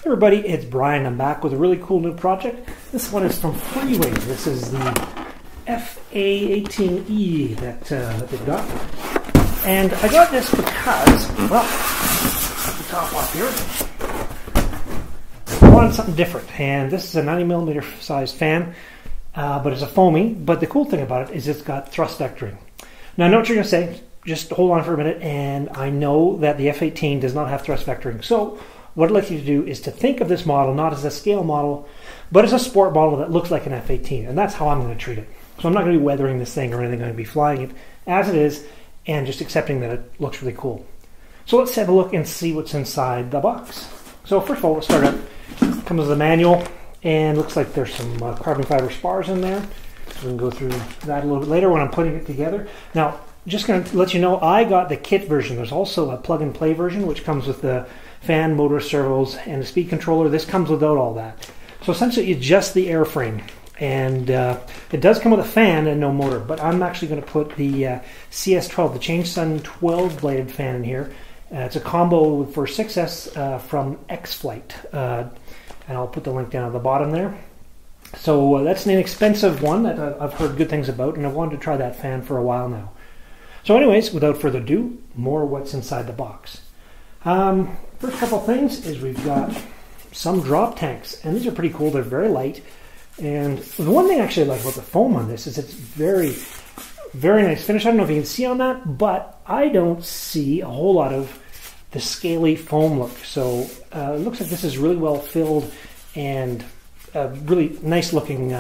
Everybody, it's Brian. I'm back with a really cool new project. This one is from Freewing. This is the A-18E that they've got. And I got this because, well, the top off here, I wanted something different. And this is a 90mm size fan, but it's a foamy. But the cool thing about it is it's got thrust vectoring. Now, I know what you're going to say. Just hold on for a minute. And I know that the F-18 does not have thrust vectoring. So what I'd like you to do is to think of this model not as a scale model, but as a sport model that looks like an F-18. And that's how I'm going to treat it. So I'm not going to be weathering this thing or anything. I'm going to be flying it as it is and just accepting that it looks really cool. So let's have a look and see what's inside the box. So first of all, let's start out. It comes with a manual, and looks like there's some carbon fiber spars in there. So we can go through that a little bit later when I'm putting it together. Now, just going to let you know, I got the kit version. There's also a plug-and-play version, which comes with the fan, motor, servos, and a speed controller. This comes without all that. So essentially, it's just the airframe. And it does come with a fan and no motor. But I'm actually going to put the CS-12, the Changesun 12 bladed fan in here. It's a combo for 6S from X-Flight. And I'll put the link down at the bottom there. So that's an inexpensive one that I've heard good things about, and I've wanted to try that fan for a while now. So anyways, without further ado, more what's inside the box. First couple things is we've got some drop tanks, and these are pretty cool. They're very light, and the one thing I actually like about the foam on this is it's very, very nice finish. I don't know if you can see on that, but I don't see a whole lot of the scaly foam look. So it looks like this is really well filled and really nice looking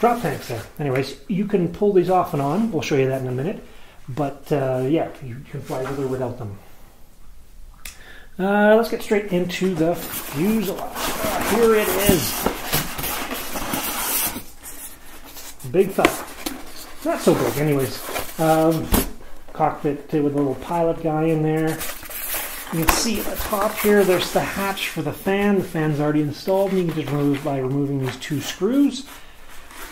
drop tanks there. Anyways, you can pull these off and on. We'll show you that in a minute. But yeah, you can fly with or without them. Let's get straight into the fuselage. Here it is. Big thud. Not so big, anyways. Cockpit with a little pilot guy in there. You can see at the top here, there's the hatch for the fan. The fan's already installed, and you can just remove by removing these two screws.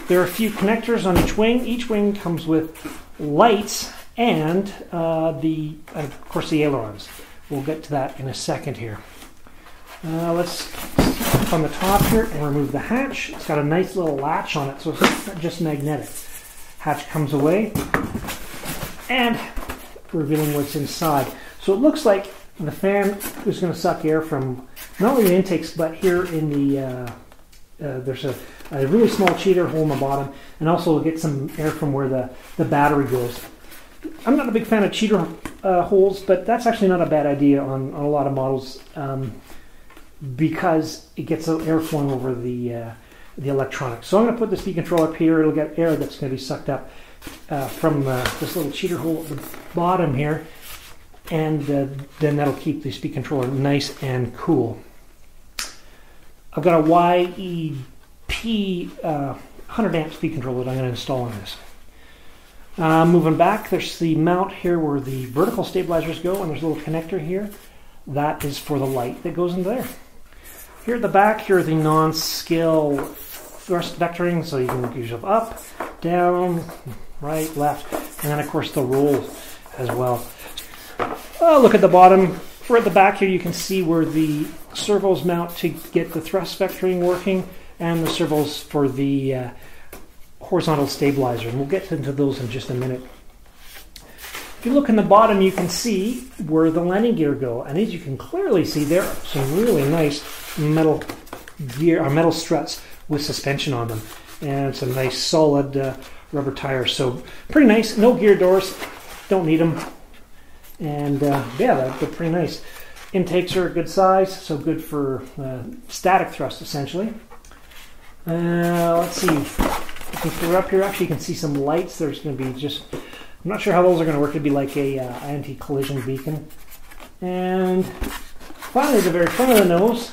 There are a few connectors on each wing. Each wing comes with lights and of course the ailerons. We'll get to that in a second here. Let's up on the top here and remove the hatch. It's got a nice little latch on it, so it's not just magnetic. Hatch comes away, and revealing what's inside. So it looks like the fan is going to suck air from not only the intakes, but here in the there's a really small cheater hole in the bottom, and also get some air from where the battery goes. I'm not a big fan of cheater holes, but that's actually not a bad idea on a lot of models because it gets air flowing over the electronics. So I'm going to put the speed controller up here. It'll get air that's going to be sucked up from this little cheater hole at the bottom here, and then that'll keep the speed controller nice and cool. I've got a YEP 100 amp speed controller that I'm going to install on this. Moving back, there's the mount here where the vertical stabilizers go, and there's a little connector here. That is for the light that goes into there. Here at the back, here are the non-scale thrust vectoring, so you can use up, down, right, left, and then of course the roll as well. Look at the bottom. At the back here, you can see where the servos mount to get the thrust vectoring working, and the servos for the horizontal stabilizer, and we'll get into those in just a minute. If you look in the bottom, you can see where the landing gear go, and as you can clearly see, there are some really nice metal gear or metal struts with suspension on them, and some nice solid rubber tires. So pretty nice. No gear doors, don't need them, and yeah, they're pretty nice. Intakes are a good size, so good for static thrust essentially. Let's see. If we're up here, actually you can see some lights. There's going to be just, I'm not sure how those are going to work. It'd be like a anti-collision beacon. And finally, the very front of the nose,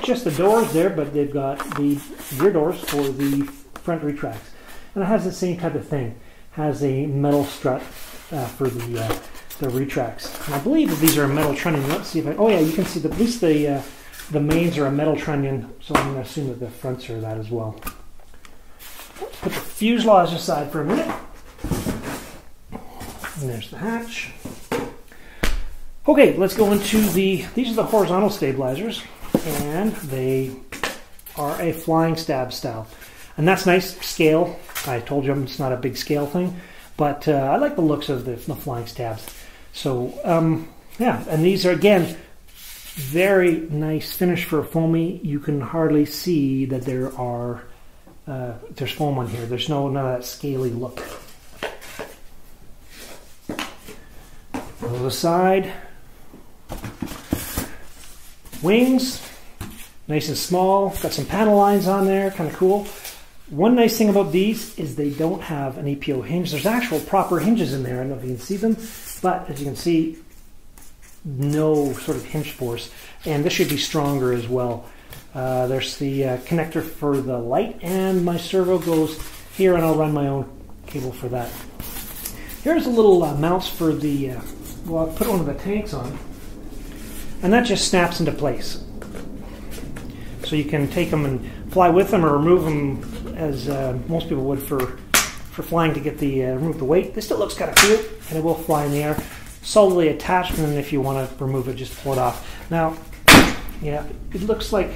just the doors there, but they've got the rear doors for the front retracts. And it has the same type of thing. It has a metal strut for the retracts. And I believe that these are a metal trunnion. Let's see if oh yeah, you can see at least the mains are a metal trunnion, so I'm going to assume that the fronts are that as well. Let's put the fuselage aside for a minute. And there's the hatch. Okay, let's go into these are the horizontal stabilizers. and they are a flying stab style. And that's nice scale. I told you it's not a big scale thing, but I like the looks of the flying stabs. So yeah, and these are again very nice finish for a foamy. You can hardly see that there are there's foam on here. There's none of that scaly look. Those aside, wings, nice and small. Got some panel lines on there, kind of cool. One nice thing about these is they don't have an EPO hinge. There's actual proper hinges in there. I don't know if you can see them, but as you can see, no sort of hinge force. And this should be stronger as well. There's the connector for the light, and my servo goes here, and I'll run my own cable for that. Here's a little mounts for the, well, I'll put one of the tanks on, and that just snaps into place. So you can take them and fly with them or remove them as most people would for flying to get the remove the weight. This still looks kind of cool, and it will fly in the air. Solidly attached, and then if you want to remove it, just pull it off. Now, yeah, it looks like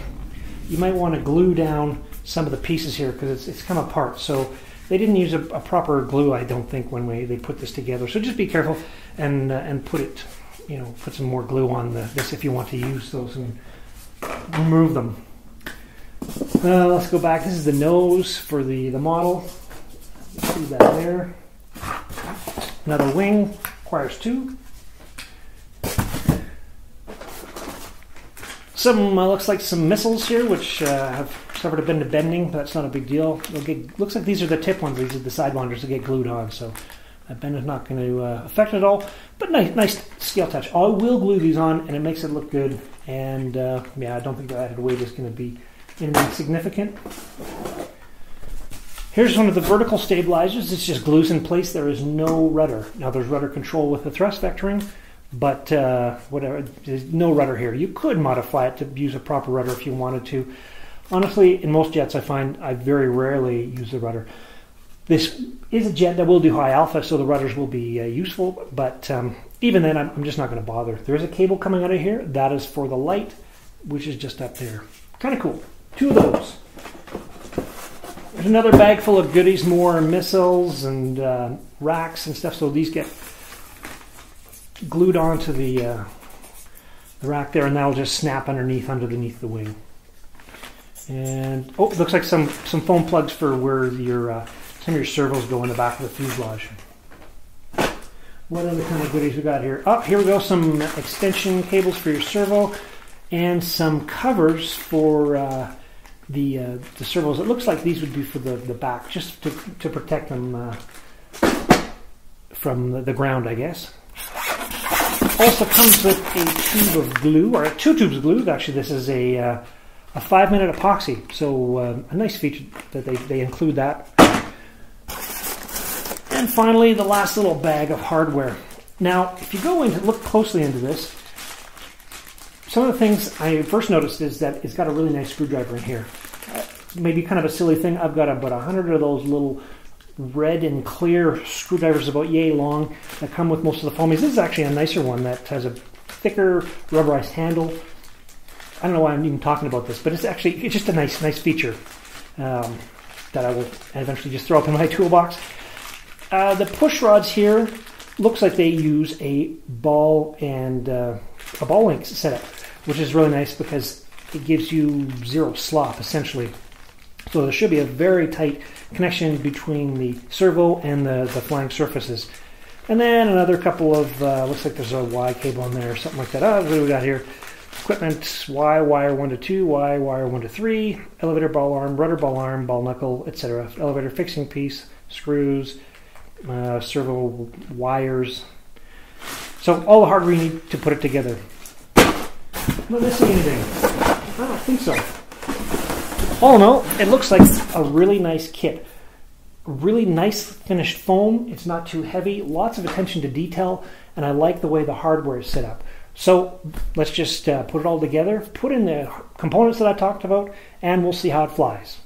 you might want to glue down some of the pieces here because it's come apart. So they didn't use a proper glue, I don't think, when they put this together. So just be careful and put it, you know, put some more glue on this if you want to use those and remove them. Let's go back. This is the nose for the model. See that there. Another wing, requires two. Some looks like some missiles here, which have suffered a bit of bending, but that's not a big deal. Looks like these are the tip ones. These are the side winders that get glued on, so that bend is not going to affect it at all. But nice scale touch. I will glue these on, and it makes it look good. And yeah, I don't think the added weight is going to be anything significant. Here's one of the vertical stabilizers. This just glues in place. There is no rudder. Now there's rudder control with the thrust vectoring, but whatever, there's no rudder here. You could modify it to use a proper rudder if you wanted to. Honestly, in most jets I find I very rarely use the rudder. This is a jet that will do high alpha, so the rudders will be useful, but even then I'm just not going to bother. There is a cable coming out of here. That is for the light, which is just up there. Kind of cool. Two of those. There's another bag full of goodies, more missiles and racks and stuff. So these get glued onto the rack there, and that'll just snap underneath the wing. And oh, it looks like some foam plugs for where your some of your servos go in the back of the fuselage. What other kind of goodies we got here? Oh, here we go. Some extension cables for your servo, and some covers for the servos. It looks like these would be for the back, just to protect them from the ground, I guess. Also comes with a tube of glue, or two tubes of glue. Actually, this is a 5-minute epoxy, so a nice feature that they include that. And finally, the last little bag of hardware. Now, if you go in and look closely into this, some of the things I first noticed is that it's got a really nice screwdriver in here. Maybe kind of a silly thing. I've got about 100 of those little red and clear screwdrivers about yay long that come with most of the foamies. This is actually a nicer one that has a thicker rubberized handle. I don't know why I'm even talking about this, but it's just a nice feature that I will eventually just throw up in my toolbox. The push rods here looks like they use a ball and a ball link setup, which is really nice because it gives you zero slop essentially. So there should be a very tight connection between the servo and the flying surfaces. And then another couple of, looks like there's a Y cable in there or something like that. Oh, what do we got here? Equipment, Y wire 1 to 2, Y wire 1 to 3, elevator ball arm, rudder ball arm, ball knuckle, etc. Elevator fixing piece, screws, servo wires. So all the hardware you need to put it together. Am I missing anything? I don't think so. All in all, it looks like a really nice kit. Really nice finished foam. It's not too heavy. Lots of attention to detail, and I like the way the hardware is set up. So let's just put it all together, put in the components that I talked about, and we'll see how it flies.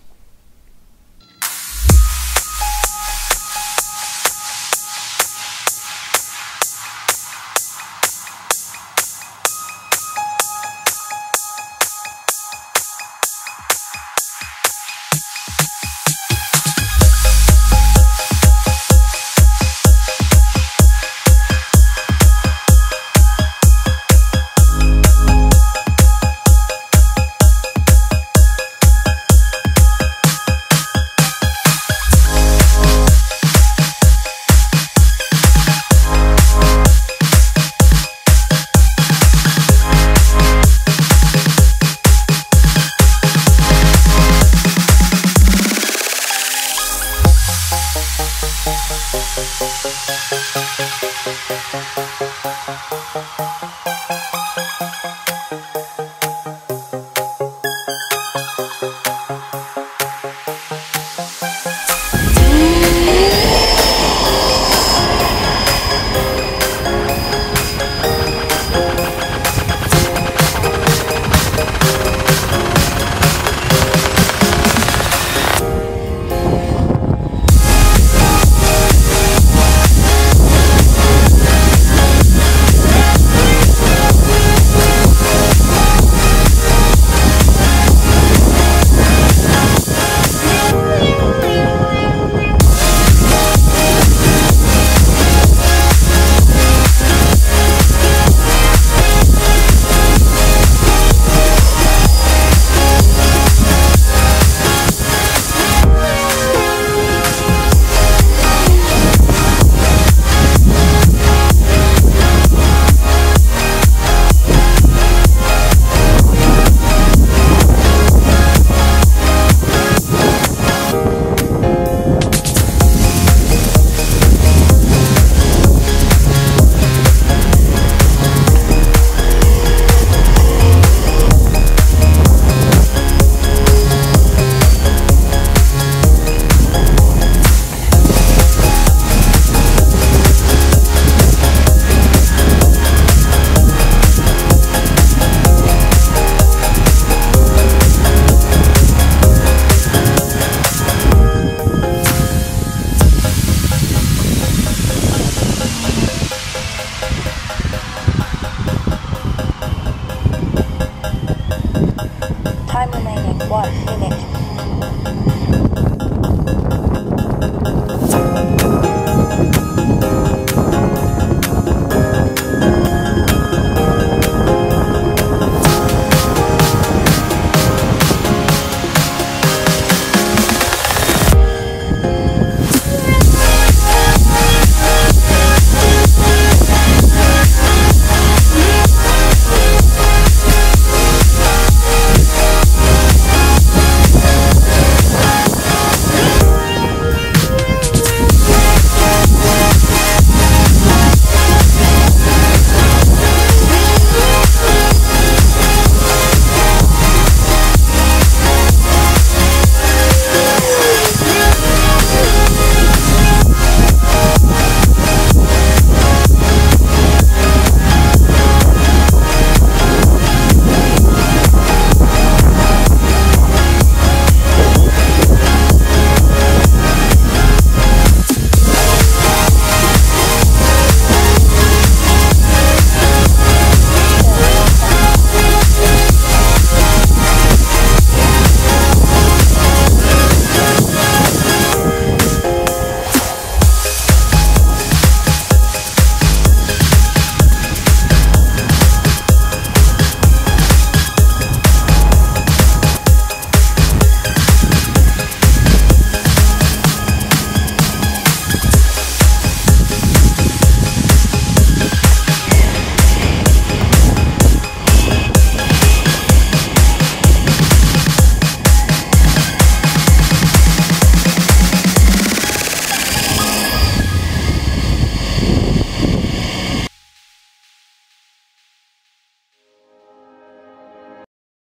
Time remaining 1 minute.